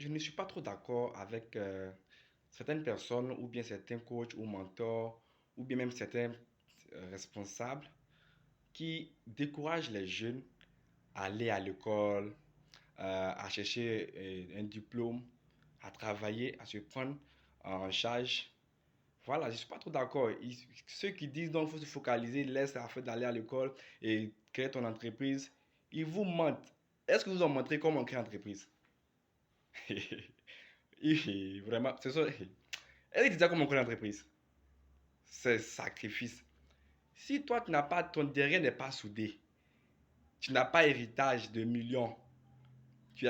je ne suis pas trop d'accord avec certaines personnes ou bien certains coachs ou mentors ou bien même certains responsables qui découragent les jeunes à aller à l'école, à chercher un diplôme, à travailler, à se prendre en charge. Voilà, je ne suis pas trop d'accord. Ceux qui disent donc qu'il faut se focaliser, laisse la fait d'aller à l'école et créer ton entreprise, ils vous mentent. Est-ce que vous ont montré comment on crée une entreprise? Vraiment, c'est ça. Elle dit déjà comment on crée une entreprise. C'est sacrifice. Si toi, tu n'as pas, ton derrière n'est pas soudé, tu n'as pas héritage de millions, tu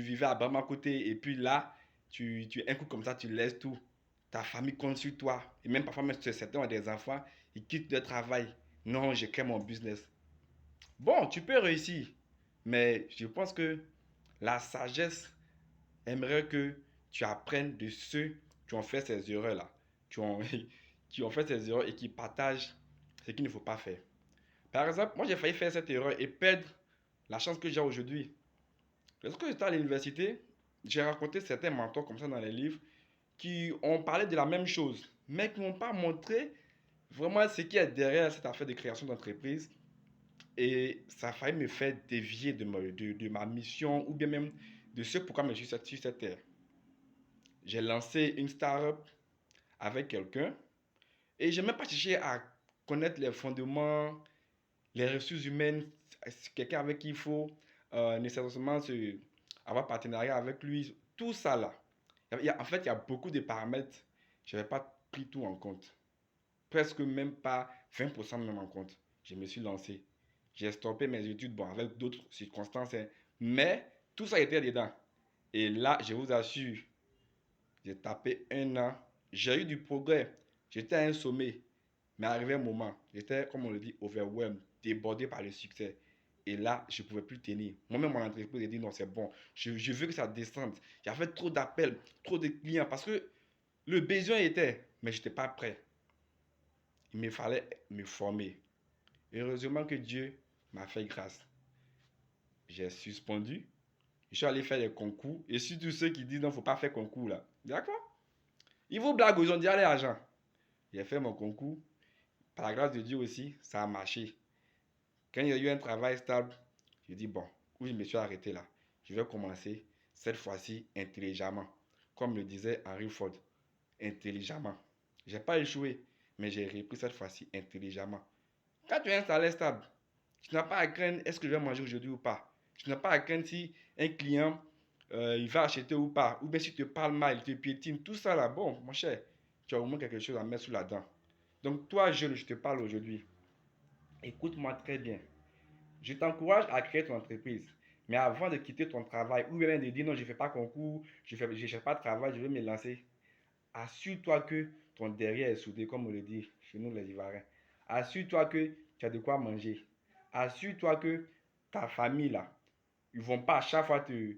vivais à côté et puis là, un coup comme ça, tu laisses tout. Ta famille compte sur toi. Et même parfois, même si certains ont des enfants, ils quittent le travail. Non, je crée mon business. Bon, tu peux réussir, mais je pense que la sagesse aimerait que tu apprennes de ceux qui ont fait ces erreurs-là, qui ont, qui ont fait ces erreurs et qui partagent ce qu'il ne faut pas faire. Par exemple, moi j'ai failli faire cette erreur et perdre la chance que j'ai aujourd'hui. Lorsque j'étais à l'université, j'ai rencontré certains mentors comme ça dans les livres qui ont parlé de la même chose, mais qui n'ont pas montré vraiment ce qui est derrière cette affaire de création d'entreprise. Et ça a failli me faire dévier de ma mission ou bien même de ce pourquoi je suis sur cette terre. J'ai lancé une startup avec quelqu'un et je n'ai même pas cherché à connaître les fondements, les ressources humaines, quelqu'un avec qui il faut nécessairement avoir partenariat avec lui, tout ça là. En fait, il y a beaucoup de paramètres, je n'avais pas pris tout en compte. Presque même pas 20% même en compte. Je me suis lancé. J'ai stoppé mes études, bon, avec d'autres circonstances, hein, mais tout ça était dedans. Et là, je vous assure, j'ai tapé un an. J'ai eu du progrès. J'étais à un sommet. Mais arrivé un moment, j'étais, comme on le dit, overwhelmed, débordé par le succès. Et là, je ne pouvais plus tenir. Moi-même, mon entreprise a dit non, c'est bon. Je veux que ça descende. J'avais trop d'appels, trop de clients parce que le besoin était, mais je n'étais pas prêt. Il me fallait me former. Heureusement que Dieu m'a fait grâce. J'ai suspendu. Je suis allé faire des concours. Et surtout ceux qui disent non, il ne faut pas faire concours là. D'accord? Ils vous blaguent, ils ont dit allez, agent. J'ai fait mon concours. Par la grâce de Dieu aussi, ça a marché. Quand il y a eu un travail stable, je dis bon, où je me suis arrêté là, je vais commencer cette fois-ci intelligemment. Comme le disait Henry Ford, intelligemment. J'ai pas échoué, mais j'ai repris cette fois-ci intelligemment. Quand tu as un salaire stable, tu n'as pas à craindre est-ce que je vais manger aujourd'hui ou pas. Tu n'as pas à craindre si un client il va acheter ou pas. Ou bien si tu te parles mal, il te piétine. Tout ça là, bon, mon cher, tu as au moins quelque chose à mettre sous la dent. Donc toi, jeune, je te parle aujourd'hui. Écoute-moi très bien. Je t'encourage à créer ton entreprise. Mais avant de quitter ton travail, ou bien de dire non, je ne fais pas concours, je ne cherche pas de travail, je vais me lancer. Assure-toi que ton derrière est soudé, comme on le dit chez nous les Ivoiriens. Assure-toi que tu as de quoi manger. Assure-toi que ta famille là, ils ne vont pas à chaque fois te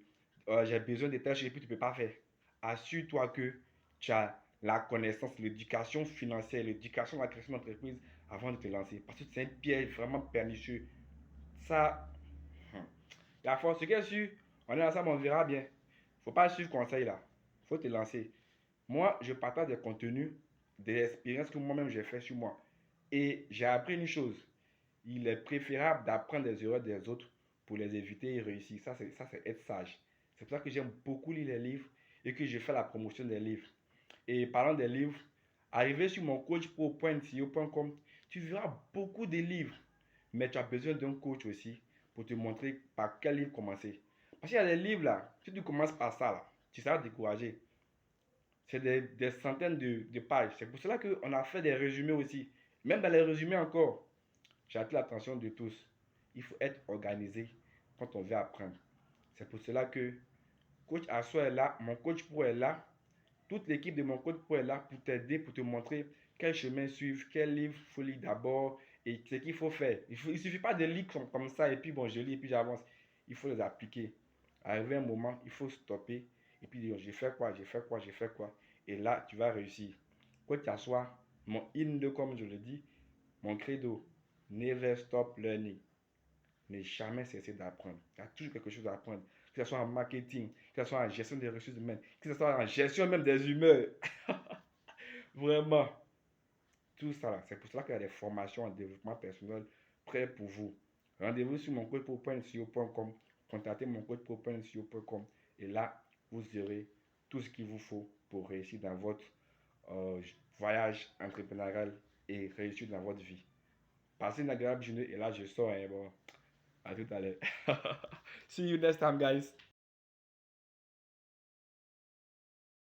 j'ai besoin de telle chose et puis tu ne peux pas faire. Assure-toi que tu as la connaissance, l'éducation financière, l'éducation de la création d'entreprise avant de te lancer. Parce que c'est un piège vraiment pernicieux. Ça, la force, ce qui est sûr, on est ensemble, on verra bien. Il ne faut pas suivre conseil là. Il faut te lancer. Moi, je partage des contenus, des expériences que moi-même j'ai fait sur moi. Et j'ai appris une chose. Il est préférable d'apprendre des erreurs des autres pour les éviter et réussir. Ça, c'est être sage. C'est pour ça que j'aime beaucoup lire les livres et que je fais la promotion des livres. Et parlant des livres, arrivé sur mon coachpro.co.com, tu verras beaucoup de livres. Mais tu as besoin d'un coach aussi pour te montrer par quel livre commencer. Parce qu'il y a des livres là, si tu commences par ça là, tu seras découragé. C'est des centaines de pages. C'est pour cela qu'on a fait des résumés aussi. Même dans les résumés encore, j'attire l'attention de tous. Il faut être organisé quand on veut apprendre. C'est pour cela que Coach Asso est là, mon coach pro est là, toute l'équipe de mon coach pro est là pour t'aider, pour te montrer quel chemin suivre, quel livre il faut lire d'abord et ce qu'il faut faire. Il ne suffit pas de lire comme ça et puis bon, je lis et puis j'avance. Il faut les appliquer. Arrivé un moment, il faut stopper et puis dire, j'ai fait quoi, j'ai fait quoi, j'ai fait quoi. Et là, tu vas réussir. Coach Asso, mon hymne, comme je le dis, mon credo, never stop learning. Ne jamais cesser d'apprendre. Il y a toujours quelque chose à apprendre. que ce soit en marketing, que ce soit en gestion des ressources humaines, que ce soit en gestion même des humeurs. Vraiment, tout ça là. C'est pour cela qu'il y a des formations en développement personnel prêtes pour vous. Rendez-vous sur mon code proprement.com, contactez mon code proprement.com et là, vous aurez tout ce qu'il vous faut pour réussir dans votre euh, voyage entrepreneurial et réussir dans votre vie. Passez une agréable journée et là, je sors. Bon, à tout à l'heure. See you next time, guys.